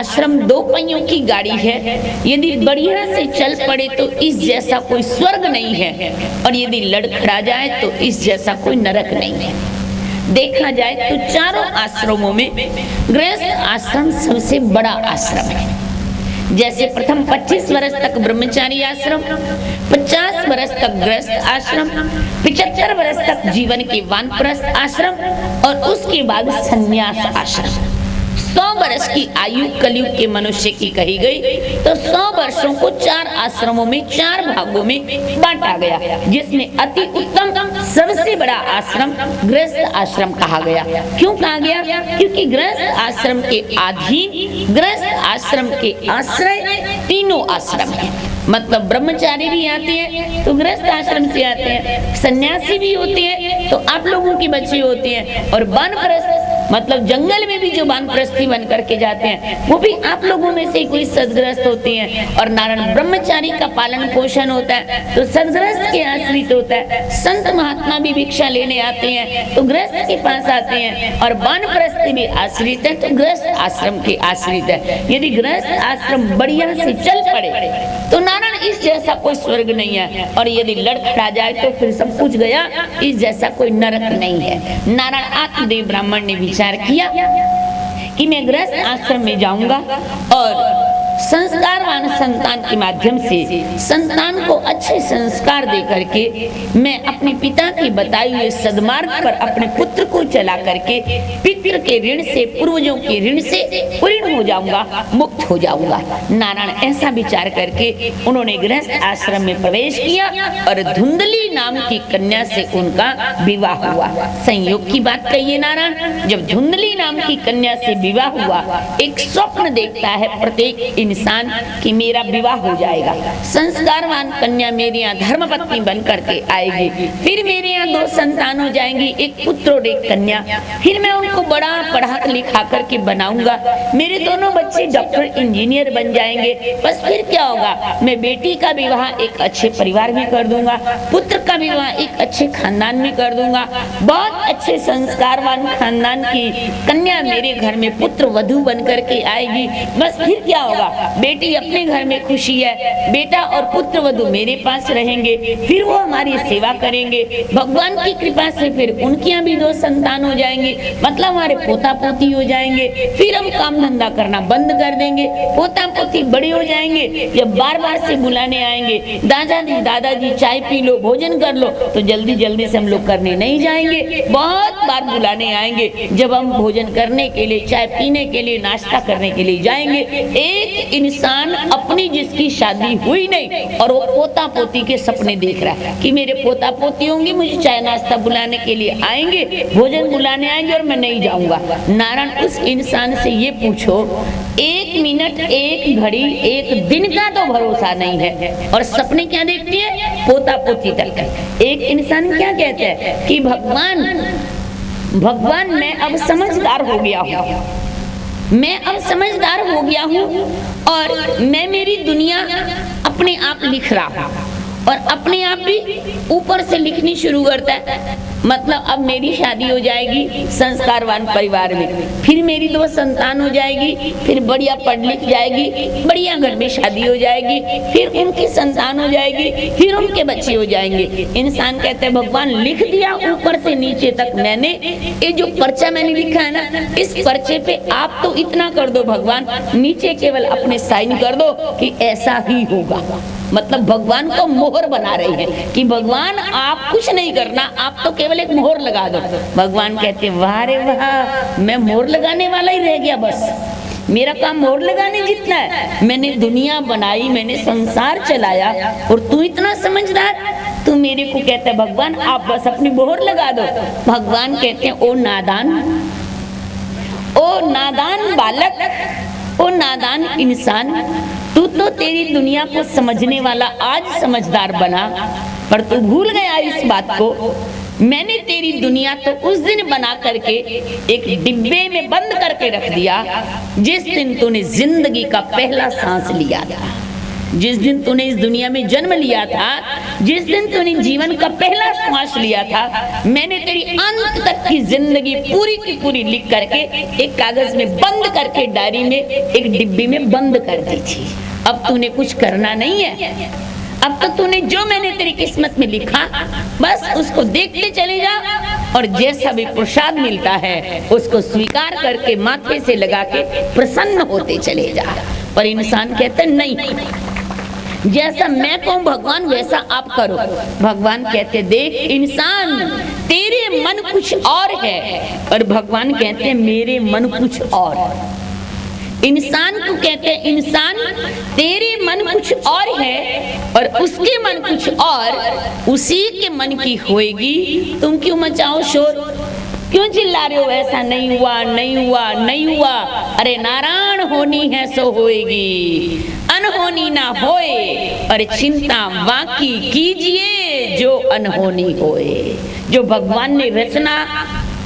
आश्रम दो पहियों की गाड़ी है, यदि बढ़िया से चल पड़े तो इस जैसा कोई स्वर्ग नहीं है, और यदि लड़खड़ा जाए तो इस जैसा कोई नरक नहीं है। देखा जाए तो चारों आश्रमों में गृहस्थ आश्रम सबसे बड़ा आश्रम है। जैसे प्रथम 25 वर्ष तक ब्रह्मचारी आश्रम, 50 वर्ष तक गृहस्थ आश्रम, 75 वर्ष तक जीवन के वानप्रस्थ आश्रम, और उसके बाद संन्यास आश्रम। 100 वर्ष की आयु कलयुग के मनुष्य की कही गई, तो 100 वर्षों को 4 आश्रमों में 4 भागों में बांटा गया, जिसमें अति उत्तम सबसे बड़ा आश्रम गृहस्थ आश्रम कहा गया। क्यों कहा गया? क्योंकि गृहस्थ आश्रम के अधीन, गृहस्थ आश्रम के आश्रय तीनों आश्रम है। मतलब ब्रह्मचारी भी आते हैं तो गृहस्थ आश्रम से आते हैं, सन्यासी भी होते हैं तो आप लोगों की बच्चे होते हैं, और वानप्रस्थ मतलब जंगल में भी जो वानप्रस्थी बन करके जाते हैं वो भी आप लोगों में से कोई सदगृहस्थ होते हैं। और नारायण ब्रह्मचारी का पालन पोषण होता है तो सदगृहस्थ के आश्रित होता है। संत महात्मा भी भिक्षा लेने आते हैं तो गृहस्थ के पास आते हैं, और वानप्रस्थी भी आश्रित है तो गृहस्थ आश्रम के आश्रित है। यदि गृहस्थ आश्रम बढ़िया से चल पड़े तो नारायण इस जैसा कोई स्वर्ग नहीं है, और यदि लड़खड़ा जाए तो फिर सब कुछ गया, इस जैसा कोई नरक नहीं है। नारायण आत्मदेव ब्राह्मण ने विचार किया कि मैं गृहस्थ आश्रम में जाऊंगा और संस्कारवान संतान के माध्यम से संतान को अच्छे संस्कार दे करके मैं अपने पिता के बताए हुए सद्मार्ग पर अपने पुत्र को चला करके पितृ के ऋण से, पूर्वजों के ऋण से पूर्ण हो जाऊंगा, मुक्त हो जाऊंगा। नारायण ऐसा विचार करके उन्होंने गृहस्थ आश्रम में प्रवेश किया और धुंधली नाम की कन्या से उनका विवाह हुआ। संयोग की बात कहिए नारायण, जब धुंधली नाम की कन्या से विवाह हुआ, एक स्वप्न देखता है प्रत्येक इंसान कि मेरा विवाह हो जाएगा, संस्कारवान कन्या मेरे यहाँ धर्मपत्नी बन करके आएगी, फिर मेरे यहाँ 2 संतान हो जाएंगी, एक पुत्र और एक कन्या, फिर मैं उनको बड़ा पढ़ा लिखा करके बनाऊंगा, मेरे दोनों बच्चे डॉक्टर इंजीनियर बन जाएंगे। बस फिर क्या होगा, मैं बेटी का विवाह एक अच्छे परिवार में कर दूंगा, पुत्र का विवाह एक अच्छे खानदान में कर दूंगा, बहुत अच्छे संस्कारवान खानदान की कन्या मेरे घर में पुत्र वधू बन करके आएगी। बस फिर क्या होगा, बेटी अपने घर में खुशी है, बेटा और पुत्र वधू मेरे पास रहेंगे, फिर वो हमारी सेवा करेंगे, भगवान की कृपा से फिर उनके यहाँ भी 2 संतान हो जाएंगे, मतलब हमारे पोता पोती हो जाएंगे, फिर हम काम धंधा करना बंद कर देंगे, पोता पोती बड़े हो जाएंगे, जब बार बार से बुलाने आएंगे, दादाजी दादाजी चाय पी लो, भोजन कर लो, तो जल्दी जल्दी से हम लोग करने नहीं जाएंगे, बहुत बार बुलाने आएंगे, जब हम भोजन करने के लिए, चाय पीने के लिए, नाश्ता करने के लिए जाएंगे, एक इंसान अपनी जिसकी शादी हुई नहीं और वो पोता पोती के सपने देख रहा है कि मेरे पोता पोती होंगे, मुझे चाय नाश्ता बुलाने के लिए आएंगे, भोजन बुलाने आएंगे और मैं नहीं जाऊंगा। नारायण उस इंसान से ये पूछो, 1 मिनट, 1 घड़ी, 1 दिन का तो भरोसा नहीं है, और सपने क्या देखती है, पोता पोती तक। एक इंसान क्या कहता है कि भगवान मैं अब समझदार हो गया हूँ, मैं अब समझदार हो गया हूँ और मैं मेरी दुनिया अपने आप लिख रहा हूँ, और अपने आप भी ऊपर से लिखनी शुरू करता है। मतलब अब मेरी शादी हो जाएगी संस्कारवान परिवार में, फिर मेरी 2 संतान हो जाएगी, फिर बढ़िया पढ़ लिख जाएगी, बढ़िया घर में शादी हो जाएगी, फिर उनकी संतान हो जाएगी, फिर उनके बच्चे हो जाएंगे। इंसान कहते हैं भगवान लिख दिया ऊपर से नीचे तक मैंने, ये जो पर्चा मैंने लिखा है ना, इस पर्चे पे आप तो इतना कर दो भगवान, नीचे केवल अपने साइन कर दो कि ऐसा ही होगा। मतलब भगवान को मोहर बना रही है कि भगवान आप कुछ नहीं करना, आप तो केवल एक मोहर लगा दो। भगवान कहते वाह रे वाह, मैं मोहर लगाने वाला ही रह गया, बस मेरा काम मोहर लगाने जितना है। मैंने दुनिया बनाई, मैंने संसार चलाया, और तू इतना समझदार, तू मेरे को कहता है भगवान आप बस अपनी मोहर लगा दो। भगवान कहते हैं ओ नादान बालक, ओ नादान इंसान, तू तो तेरी दुनिया को समझने वाला आज समझदार बना, पर तू भूल गया इस बात को, मैंने तेरी दुनिया तो उस दिन बना करके एक डिब्बे में बंद करके रख दिया जिस दिन तूने जिंदगी का पहला सांस लिया था। जिस दिन तूने इस दुनिया में जन्म लिया था, जिस दिन तूने जीवन का पहला श्वास लिया था, मैंने तेरी अंत तक की जिंदगी पूरी की पूरी लिख करके एक कागज में बंद करके डायरी में एक डिब्बी में बंद कर दी थी। अब तूने कुछ करना नहीं है। अब तो तूने जो मैंने तेरी किस्मत में लिखा बस उसको देखते चले जा और जैसा भी प्रसाद मिलता है उसको स्वीकार करके माथे से लगा के प्रसन्न होते चले जा। पर इंसान कहते नहीं, जैसा मैं कहूं भगवान वैसा आप करो। भगवान कहते देख इंसान तेरे मन कुछ और है और भगवान कहते मेरे मन कुछ और। इंसान को कहते हैं इंसान तेरे मन कुछ और है और उसके मन कुछ और, उसी के मन की होएगी। तुम क्यों मचाओ शोर, क्यों चिल्ला रहे हो ऐसा नहीं हुआ नहीं हुआ नहीं हुआ। अरे नारायण होनी है सो होएगी, अनहोनी ना होए और चिंता बाकी कीजिए जो अनहोनी होए। जो भगवान ने रचना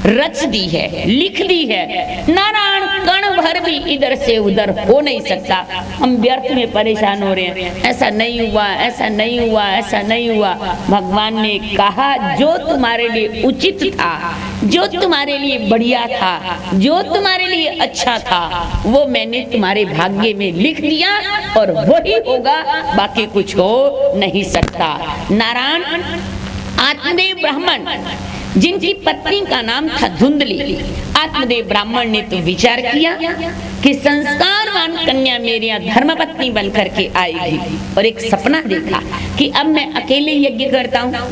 रच दी है, लिख दी है, नारायण कण भर भी इधर से उधर हो नहीं सकता। हम व्यर्थ में परेशान हो रहे हैं, ऐसा नहीं हुआ ऐसा नहीं हुआ ऐसा नहीं हुआ। भगवान ने कहा जो तुम्हारे लिए उचित था, जो तुम्हारे लिए बढ़िया था, जो तुम्हारे लिए अच्छा था, वो मैंने तुम्हारे भाग्य में लिख दिया और वही होगा, बाकी कुछ हो नहीं सकता। नारायण आत्मदेव ब्राह्मण जिनकी पत्नी का नाम था धुंधली, आत्मदेव ब्राह्मण ने तो विचार किया कि संस्कारवान कन्या मेरी यहाँ धर्मपत्नी बन करके आएगी और एक सपना देखा कि अब मैं अकेले यज्ञ करता हूँ,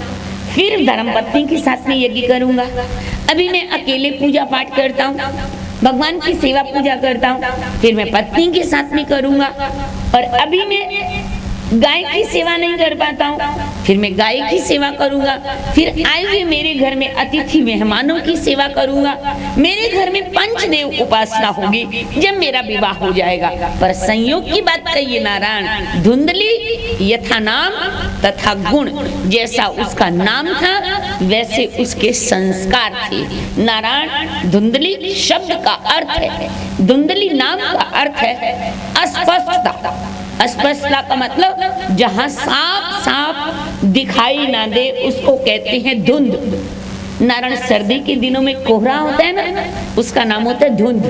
फिर धर्मपत्नी के साथ में यज्ञ करूंगा। अभी मैं अकेले पूजा पाठ करता हूँ, भगवान की सेवा पूजा करता हूँ, फिर मैं पत्नी के साथ में करूंगा। और अभी मैं गाय की सेवा नहीं कर पाता हूँ, फिर मैं गाय की सेवा करूंगा। फिर आए हुए मेरे घर में अतिथि मेहमानों की सेवा करूंगा। मेरे घर में पंचदेव उपासना होगी जब मेरा विवाह हो जाएगा। पर संयोग की बात कहिए नारायण, धुंधली यथा नाम तथा गुण, जैसा उसका नाम था वैसे उसके संस्कार थे। नारायण धुंधली शब्द का अर्थ है, धुंधली नाम का अर्थ है अस्पष्टता। अस्पष्टता का मतलब जहां साफ साफ दिखाई ना दे उसको कहते हैं धुंध। नारायण सर्दी के दिनों में कोहरा होता है ना, उसका नाम होता है धुंध।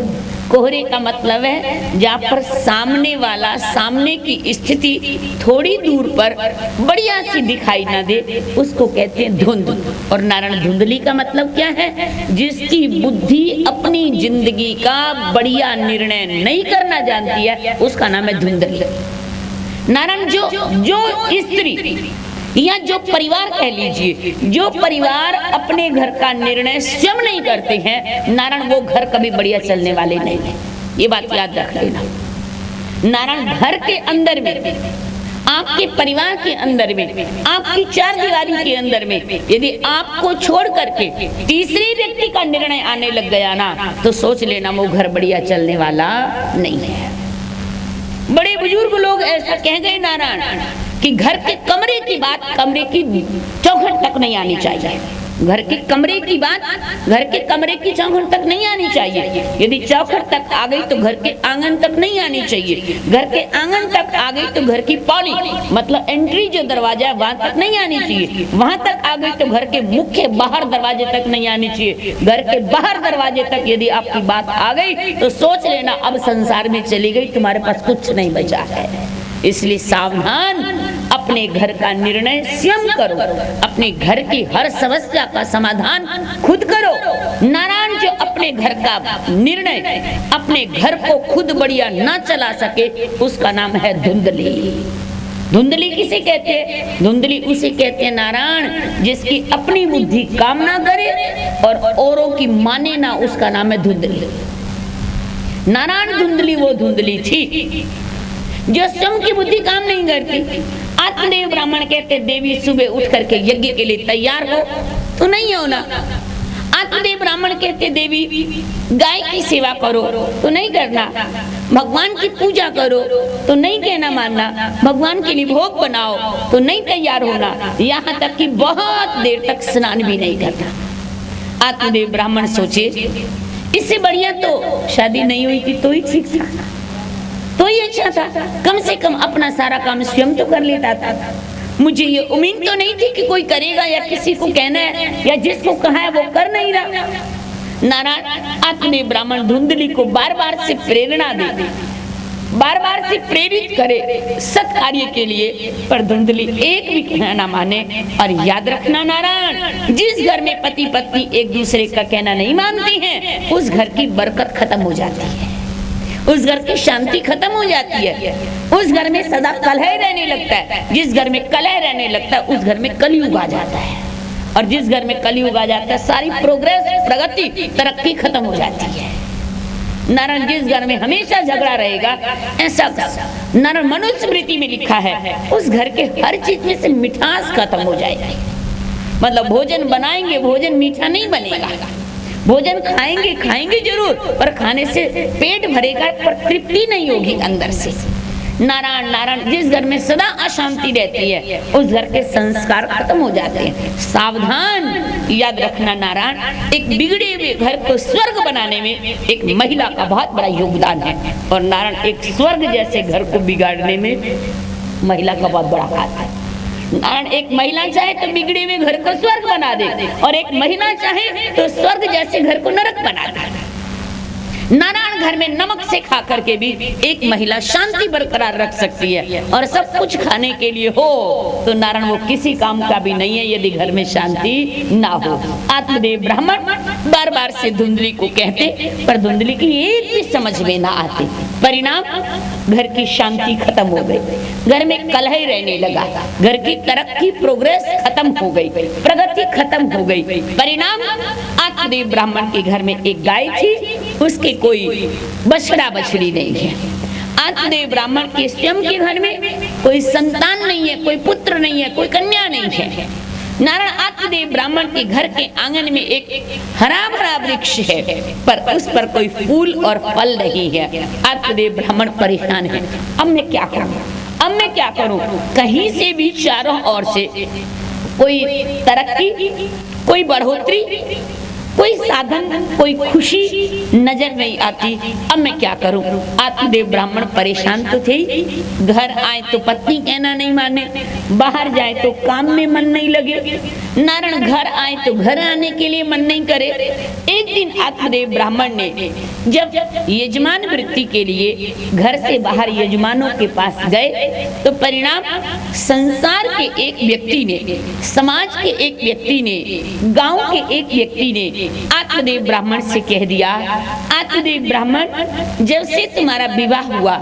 कोहरे का मतलब है जहाँ पर सामने वाला, सामने की स्थिति थोड़ी दूर पर बढ़िया सी दिखाई ना दे, उसको कहते हैं धुंध। और नारायण धुंधली का मतलब क्या है, जिसकी बुद्धि अपनी जिंदगी का बढ़िया निर्णय नहीं करना जानती है, उसका नाम है धुंधली। नारायण जो स्त्री या जो परिवार कह लीजिए, जो परिवार अपने घर का निर्णय स्वयं नहीं करते हैं, नारायण वो घर कभी बढ़िया चलने वाले नहीं है। ये बात याद रख लेना। नारायण घर के अंदर में, आपके परिवार के अंदर में, आपकी चार दीवारी के अंदर में यदि आपको छोड़ करके तीसरे व्यक्ति का निर्णय आने लग गया ना, तो सोच लेना वो घर बढ़िया चलने वाला नहीं है। बड़े बुजुर्ग लोग ऐसा कह गए नारायण कि घर के कमरे की बात कमरे की चौखट तक नहीं आनी चाहिए। घर के कमरे की बात घर के कमरे की चौखट तक नहीं आनी चाहिए। यदि चौखट तक आ गई तो घर के आंगन तक नहीं आनी चाहिए। घर के आंगन तक आ गई तो घर की पौड़ी मतलब एंट्री जो दरवाजा है वहां तक नहीं आनी चाहिए। वहां तक आ गई तो घर के मुख्य बाहर दरवाजे तक नहीं आनी चाहिए। घर के बाहर दरवाजे तक यदि आपकी बात आ गई तो सोच लेना अब संसार में चली गई, तुम्हारे पास कुछ नहीं बचा है। इसलिए सावधान, अपने घर का निर्णय स्वयं करो, अपने घर की हर समस्या का समाधान खुद करो। नारायण जो अपने घर का निर्णय, अपने घर को खुद बढ़िया ना चला सके, उसका नाम है धुंधली। धुंधली किसे कहते हैं? धुंधली उसे कहते हैं नारायण जिसकी अपनी बुद्धि काम ना करे और औरों की माने ना, उसका नाम है धुंधली। नारायण धुंधली वो धुंधली थी जो स्वयं की बुद्धि काम नहीं करती। आत्मदेव ब्राह्मण कहते देवी सुबह उठ करके यज्ञ के लिए तैयार हो तो नहीं होना। आत्मदेव ब्राह्मण कहते देवी गाय की सेवा करो तो नहीं करना, भगवान की पूजा करो तो नहीं कहना मानना, भगवान के लिए भोग बनाओ तो नहीं तैयार होना, यहाँ तक कि बहुत देर तक स्नान भी नहीं करना। आत्मदेव ब्राह्मण सोचे इससे बढ़िया तो शादी नहीं हुई थी तो ही ठीक था, तो ये अच्छा अच्छा था, कम से कम अपना सारा काम स्वयं तो कर लेता था। मुझे ये उम्मीद तो नहीं थी कि कोई करेगा या किसी को कहना है या जिसको कहा है वो कर नहीं रहा। नारायण आत्मदेव ब्राह्मण धुंधली को बार बार से प्रेरणा दे, बार बार से प्रेरित करे सत कार्य के लिए, पर धुंधली एक भी कहना ना माने। और याद रखना नारायण, जिस घर में पति पत्नी एक दूसरे का कहना नहीं मानती हैं, उस घर की बरकत खत्म हो जाती है, उस घर की शांति खत्म हो जाती है, उस घर में सदा कलह रहने लगता है। जिस घर में कलह रहने लगता है उस घर में कलयुग आ जाता है, और जिस घर में कलयुग आ जाता है सारी प्रोग्रेस, प्रगति, तरक्की खत्म हो जाती है। नारायण जिस घर में हमेशा झगड़ा रहेगा, ऐसा नारायण मनुस्मृति में लिखा है, उस घर के हर चीज में से मिठास खत्म हो जाएगी। मतलब भोजन बनाएंगे, भोजन मीठा नहीं बनेगा, भोजन खाएंगे खाएंगे जरूर, पर खाने से पेट भरेगा पर तृप्ति नहीं होगी अंदर से। नारायण नारायण जिस घर में सदा अशांति रहती है, उस घर के संस्कार खत्म हो जाते हैं। सावधान, याद रखना नारायण, एक बिगड़े हुए घर को स्वर्ग बनाने में एक महिला का बहुत बड़ा योगदान है। और नारायण एक स्वर्ग जैसे घर को बिगाड़ने में महिला का बहुत बड़ा हाथ है। नारायण एक महिला चाहे तो बिगड़े हुए घर को स्वर्ग बना दे, और एक महिला चाहे तो स्वर्ग जैसे घर को नरक बना दे। नारायण घर में नमक से खा करके भी एक महिला शांति बरकरार रख सकती है, और सब कुछ खाने के लिए हो तो नारायण वो किसी काम का भी नहीं है यदि घर में शांति ना हो। आत्मदेव ब्राह्मण बार बार से धुंधली को कहते, पर धुंधली की एक भी समझ में ना आती। परिणाम, घर की शांति खत्म हो गई, घर में कलह रहने लगा, घर की तरक्की, प्रोग्रेस खत्म हो गई, प्रगति खत्म हो गई। परिणाम, आत्मदेव ब्राह्मण के घर में एक गाय थी, उसके कोई बछड़ा बछड़ी नहीं है। आत्मदेव ब्राह्मण के स्वयं के घर में कोई संतान नहीं है, कोई पुत्र नहीं है, कोई कन्या नहीं है। नारायण आत्मदेव ब्राह्मण के घर के आंगन में एक हरा भरा वृक्ष है, पर उस पर कोई फूल और फल नहीं है। आत्मदेव ब्राह्मण परेशान है, अब मैं क्या करूं, अब मैं क्या करूं। कहीं से भी चारों ओर से कोई तरक्की, कोई बढ़ोतरी, कोई साधन, कोई खुशी नजर नहीं आती। अब मैं क्या करूं। आत्मदेव ब्राह्मण परेशान तो थे, घर आए तो पत्नी कहना नहीं माने, बाहर जाए तो काम में मन नहीं लगे, नारायण घर आए तो घर आने के लिए मन नहीं करे। एक दिन आत्मदेव ब्राह्मण ने जब यजमान वृत्ति के लिए घर से बाहर यजमानों के पास गए, तो परिणाम संसार के एक व्यक्ति ने, समाज के एक व्यक्ति ने, गांव के एक व्यक्ति ने आत्मदेव ब्राह्मण से कह दिया, आत्मदेव ब्राह्मण, जब से तुम्हारा विवाह हुआ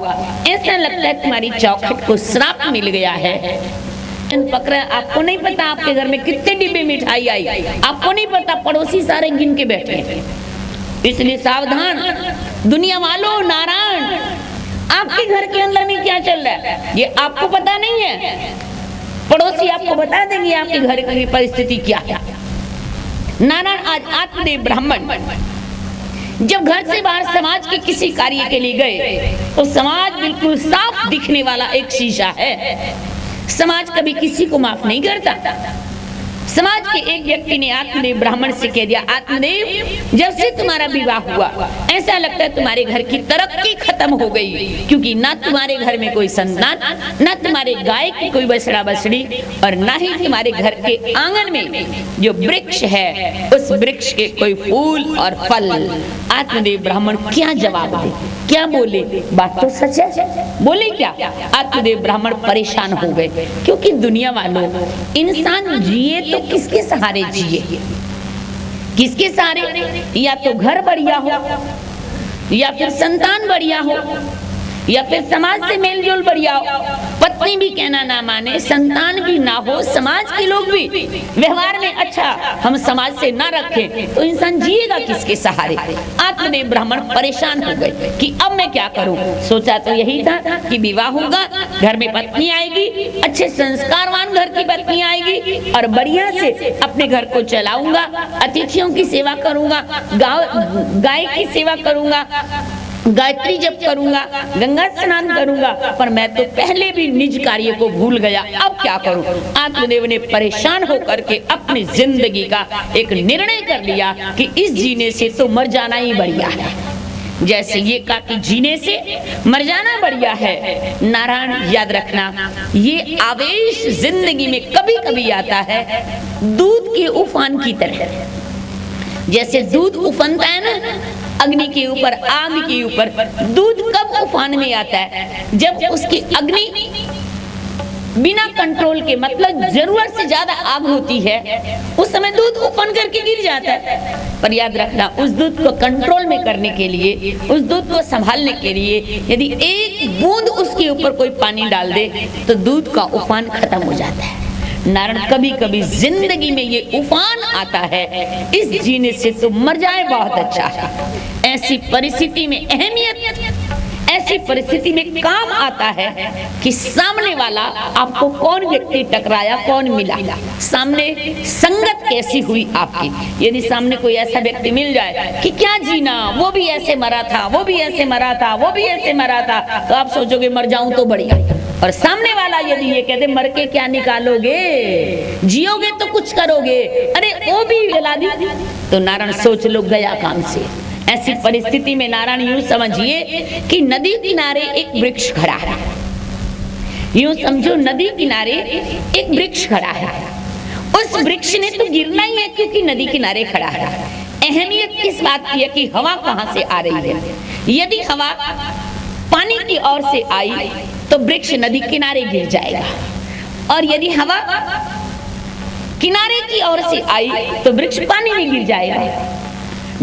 ऐसा लगता है तुम्हारी चौखट को श्राप मिल गया है। पकड़ा, आपको नहीं पता आपके घर में कितने डिब्बे मिठाई आई, आपको नहीं पता, पड़ोसी सारे गिन के बैठे हैं। इसलिए सावधान दुनिया वालों, नारायण आपके घर के अंदर में क्या चल रहा है ये आपको पता नहीं है, पड़ोसी आपको बता देंगे आपके घर की परिस्थिति क्या है। नारायण आज आत्मदेव ब्राह्मण जब घर से बाहर समाज के किसी कार्य के लिए गए, तो समाज बिल्कुल साफ दिखने वाला एक शीशा है। समाज कभी किसी को माफ नहीं करता। समाज के एक व्यक्ति ने आत्मदेव ब्राह्मण से कह दिया, आत्मदेव जब से तुम्हारा विवाह हुआ ऐसा लगता है तुम्हारे घर की तरक्की खत्म हो गई, क्योंकि ना तुम्हारे घर में कोई संतान, ना तुम्हारे गाय की कोई बछड़ा बछड़ी, और ना ही तुम्हारे घर के आंगन में जो वृक्ष है उस वृक्ष के कोई फूल और फल। आत्मदेव ब्राह्मण क्या जवाब दे, क्या बोले, बात तो सच है, बोले क्या। आत्मदेव ब्राह्मण परेशान हो गए, क्योंकि दुनिया वालों इंसान जिए तो किसके सहारे जिए, किसके सहारे, या तो घर बढ़िया हो, या फिर संतान बढ़िया हो, या फिर समाज से मेलजोल बढ़िया हो, पत्नी भी कहना ना माने, संतान भी ना हो, समाज के लोग भी व्यवहार में अच्छा हम समाज से ना रखें, तो इंसान जिएगा किसके सहारे। आत्मदेव ब्राह्मण परेशान हो गए कि अब मैं क्या करूं। सोचा तो यही था कि विवाह होगा, घर में पत्नी आएगी, अच्छे संस्कारवान घर की पत्नी आएगी, और बढ़िया से अपने घर को चलाऊंगा, अतिथियों की सेवा करूंगा, गाय की सेवा करूंगा, गायत्री जप करूंगा, गंगा स्नान करूंगा, पर मैं तो पहले भी निज कार्य को भूल गया, अब क्या करूं। आत्मदेव ने परेशान होकर के अपनी जिंदगी का एक निर्णय कर लिया कि इस जीने से तो मर जाना ही बढ़िया है। जैसे ये कहा कि जीने से मर जाना बढ़िया बढ़िया है नारायण, याद रखना ये आवेश जिंदगी में कभी कभी आता है दूध के उफान की तरह। जैसे दूध उफनता है ना अग्नि के ऊपर, आग के ऊपर, दूध कब उफान में आता है? जब उसकी अग्नि बिना कंट्रोल के, मतलब जरूरत से ज्यादा आग होती है, उस समय दूध उफन करके गिर जाता है। पर याद रखना उस दूध को कंट्रोल में करने के लिए, उस दूध को संभालने के लिए यदि एक बूंद उसके ऊपर कोई पानी डाल दे तो दूध का उफान खत्म हो जाता है। नारायण, कभी कभी जिंदगी में ये उफान आता है, इस जीने से तो मर जाए बहुत अच्छा है। ऐसी परिस्थिति में अहमियत, ऐसी परिस्थिति में काम आता है कि सामने वाला आपको कौन व्यक्ति टकराया, कौन मिला, सामने संगत कैसी हुई आपकी। यदि सामने कोई ऐसा व्यक्ति मिल जाए कि क्या जीना, वो भी ऐसे मरा था, वो भी ऐसे मरा था, वो भी ऐसे मरा था, तो आप सोचोगे मर जाऊं तो बढ़िया। और सामने वाला यदि ये कहते मर के क्या निकालोगे, जियोगे तो कुछ करोगे, अरे वो भी जला दी, तो नारायण सोच लो गया काम से। ऐसी परिस्थिति में नारायण यूं समझिए कि नदी किनारे एक वृक्ष खड़ा है। यूं समझो नदी किनारे एक वृक्ष खड़ा है। उस वृक्ष ने तो गिरना ही है क्योंकि नदी किनारे खड़ा है। अहमियत इस बात की है कि हवा कहां से आ रही है। यदि हवा पानी की ओर से आई तो वृक्ष नदी किनारे गिर जाएगा, और यदि हवा किनारे की ओर से आई तो वृक्ष पानी में गिर जाएगा।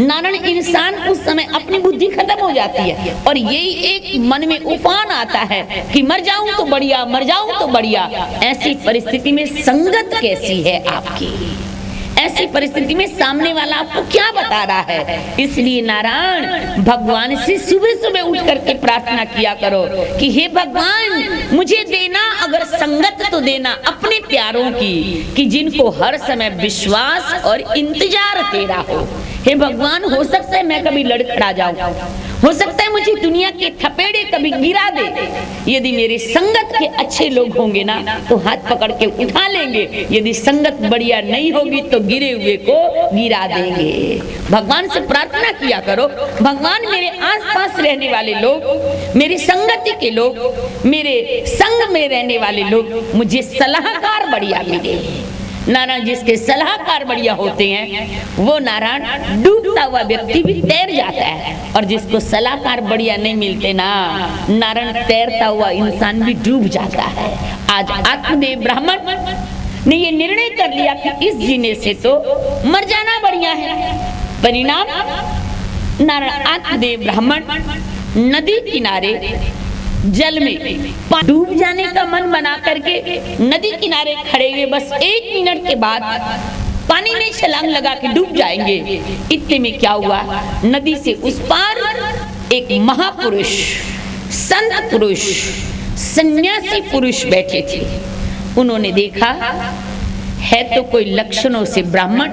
नारायण, इंसान उस समय अपनी बुद्धि खत्म हो जाती है और यही एक मन में उफान आता है कि मर जाऊं तो बढ़िया, मर जाऊं तो बढ़िया। ऐसी परिस्थिति में संगत कैसी है आपकी, ऐसी परिस्थिति में सामने वाला आपको क्या बता रहा है। इसलिए नारायण भगवान से सुबह सुबह उठ करके प्रार्थना किया करो कि हे भगवान मुझे देना अगर संगत तो देना अपने प्यारों की, कि जिनको हर समय विश्वास और इंतजार तेरा हो। हे भगवान, हो सकता है मैं कभी लड़खड़ा जाऊं, हो सकता है मुझे दुनिया के थपेड़े कभी गिरा दे, यदि मेरे संगत के अच्छे लोग होंगे ना तो हाथ पकड़ के उठा लेंगे, यदि संगत बढ़िया नहीं होगी तो गिरे हुए को गिरा देंगे। भगवान से प्रार्थना किया करो, भगवान मेरे आसपास रहने वाले लोग, मेरी संगति के लोग, मेरे संग में रहने वाले लोग मुझे सलाहकार बढ़िया मिले। नारायण, जिसके सलाहकार बढ़िया होते हैं वो नारायण डूबता हुआ व्यक्ति भी तैर जाता है, और जिसको सलाहकार बढ़िया नहीं मिलते ना नारायण, तैरता हुआ इंसान भी डूब जाता है। आज आत्मदेव ब्राह्मण ने ये निर्णय कर लिया कि इस जीने से तो मर जाना बढ़िया है। परिणाम नारायण, आत्मदेव ब्राह्मण नदी किनारे जल में डूब जाने का मन बना करके नदी किनारे खड़े हुए, बस 1 मिनट के बाद पानी में छलांग लगा के डूब जाएंगे। इतने में क्या हुआ, नदी से उस पार एक महापुरुष, संत पुरुष, सन्यासी पुरुष बैठे थे। उन्होंने देखा है तो कोई लक्षणों से ब्राह्मण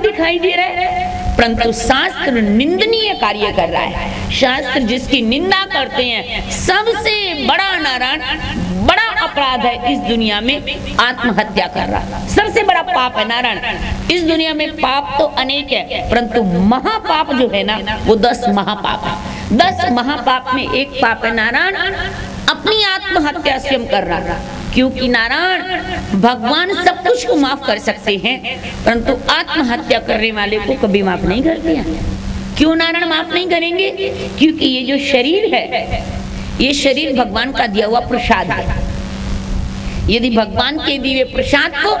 दिखाई दे रहा है, परंतु शास्त्र निंदनीय कार्य कर रहा है। शास्त्र जिसकी निंदा करते हैं, सबसे बड़ा नारायण बड़ा अपराध है इस दुनिया में आत्महत्या कर रहा, सबसे बड़ा पाप है नारायण। इस दुनिया में पाप तो अनेक है, परंतु महापाप जो है ना वो 10 महापाप है। 10 महापाप में एक पाप है नारायण अपनी आत्महत्या स्वयं कर रहा, क्योंकि नारायण भगवान सब कुछ को माफ कर सकते हैं, परंतु आत्महत्या करने वाले को कभी माफ नहीं करते हैं। क्यों नारायण माफ नहीं करेंगे? क्योंकि ये जो शरीर है, ये शरीर भगवान का दिया हुआ प्रसाद है। यदि भगवान के दिए प्रसाद को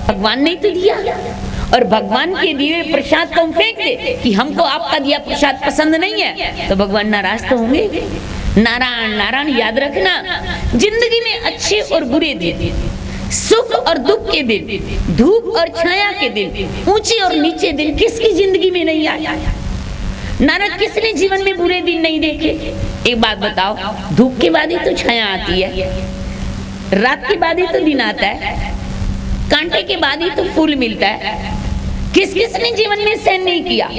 भगवान ने तो दिया, और भगवान के दिए प्रसाद को हम फेंक दे कि हमको आपका दिया प्रसाद पसंद नहीं है, तो भगवान नाराज तो होंगे। नारायण नारायण याद रखना, जिंदगी में अच्छे और बुरे दिन, सुख और दुख के दिन, धूप और छाया के दिन, ऊंचे और नीचे दिन किसकी जिंदगी में नहीं आया? नारायण, किसने जीवन में बुरे दिन नहीं देखे? एक बात बताओ, धूप के बाद ही तो छाया आती है, रात के बाद ही तो दिन आता है, कांटे के बाद ही तो फूल मिलता है। किस किसने जीवन में सहन नहीं किया?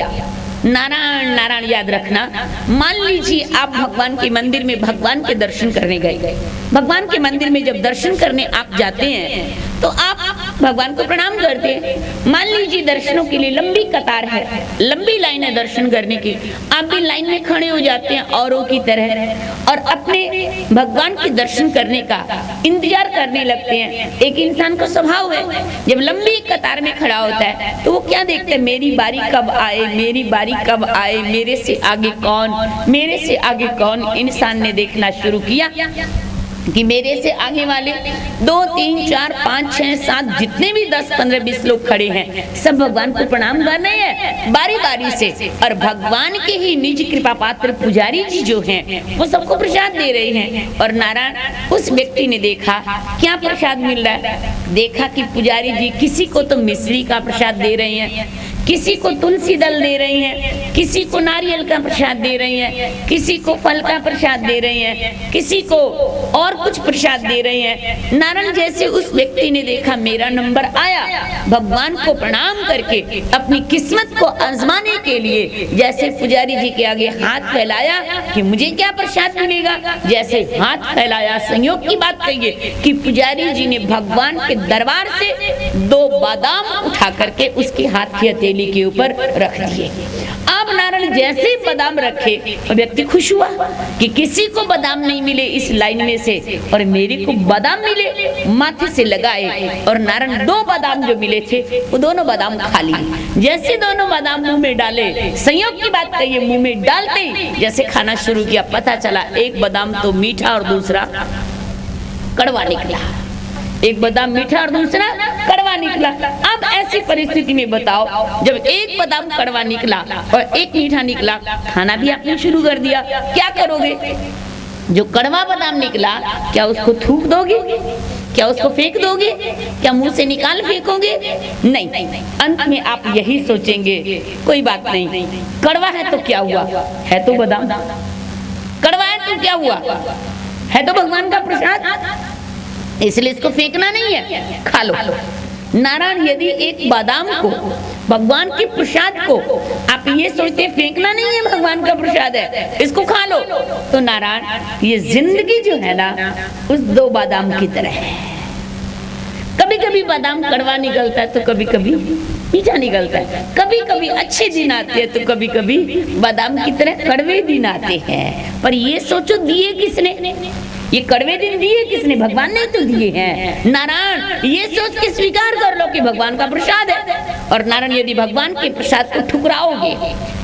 नारायण नारायण याद रखना। मान लीजिए आप भगवान के मंदिर में भगवान के दर्शन करने गए, भगवान के मंदिर में जब दर्शन करने आप जाते हैं तो आप भगवान को प्रणाम करते हैं। मान लीजिए दर्शनों के लिए लंबी कतार है, लंबी लाइन है दर्शन करने की, आप भी लाइन में खड़े हो जाते हैं औरों की तरह और अपने भगवान के दर्शन करने का इंतजार करने लगते हैं। एक इंसान का स्वभाव है, जब लंबी कतार में खड़ा होता है तो वो क्या देखता है, मेरी बारी कब आए, मेरी बारी कब आए, मेरे से आगे कौन, मेरे से आगे कौन। इंसान ने देखना शुरू किया कि मेरे से आगे वाले 2, 3, 4, 5, 6, 7 जितने भी 10, 15, 20 लोग खड़े हैं सब भगवान को प्रणाम कर रहे हैं बारी बारी से, और भगवान के ही निज कृपा पात्र पुजारी जी जो हैं वो सबको प्रसाद दे रहे हैं। और नारायण उस व्यक्ति ने देखा क्या प्रसाद मिल रहा है, देखा कि पुजारी जी किसी को तो मिश्री का प्रसाद दे रहे हैं, किसी को तुलसी दल दे रही हैं, किसी को नारियल का प्रसाद दे रही हैं, किसी को फल का प्रसाद दे रही हैं, किसी को और कुछ प्रसाद दे रही हैं। नारायण जैसे उस व्यक्ति ने देखा मेरा नंबर आया, भगवान को प्रणाम करके अपनी किस्मत को आजमाने के लिए जैसे पुजारी जी के आगे हाथ फैलाया कि मुझे क्या प्रसाद मिलेगा, जैसे हाथ फैलाया, संयोग की बात कहिए कि पुजारी जी ने भगवान के दरबार से 2 बादाम उठा करके उसके हाथ की हथेली के ऊपर रख दिए। अब नारायण जैसे बादाम रखे व्यक्ति खुश हुआ कि किसी को बादाम नहीं मिले इस लाइन में से और मेरे को बादाम मिले, माथे से लगाए और नारायण 2 बादाम जो मिले थे वो दोनों बादाम खा लिए। जैसे दोनों बादाम मुंह में डाले, संयोग की बात कहिए मुंह में डालते ही जैसे खाना शुरू किया, पता चला एक बादाम तो मीठा और दूसरा कड़वा निकला, एक बादाम मीठा और दूसरा कड़वा निकला। अब ऐसी परिस्थिति में बताओ, जब एक बादाम कड़वा निकला और एक मीठा निकला, खाना भी आपने शुरू कर दिया, क्या करोगे? जो कड़वा बादाम निकला क्या उसको थूक दोगे, क्या उसको फेंक दोगे, क्या मुंह से निकाल फेंकोगे? नहीं, अंत में आप यही सोचेंगे कोई बात नहीं, कड़वा है तो क्या हुआ, है तो बादाम, कड़वा है तो क्या हुआ, है तो भगवान का प्रसाद, इसलिए इसको फेंकना नहीं है, खा लो। नारायण यदि एक बादाम को, भगवान के प्रसाद को आप ये सोचते फेंकना नहीं है, भगवान का प्रसाद है, इसको खा लो, तो नारायण ये जिंदगी जो है ना उस 2 बादाम की तरह है। कभी कभी बादाम कड़वा निकलता है तो कभी कभी मीठा निकलता है, कभी कभी अच्छे दिन आते हैं तो कभी कभी बादाम की तरह कड़वे दिन आते हैं। पर ये सोचो दिए किसने, ये कड़वे दिन दिए किसने, भगवान ने तो दिए हैं। नारायण ये सोच के स्वीकार कर लो कि भगवान का प्रसाद है। और नारायण यदि भगवान के प्रसाद को ठुकराओगे,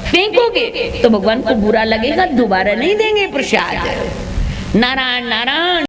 फेंकोगे तो भगवान को बुरा लगेगा, दोबारा नहीं देंगे प्रसाद। नारायण नारायण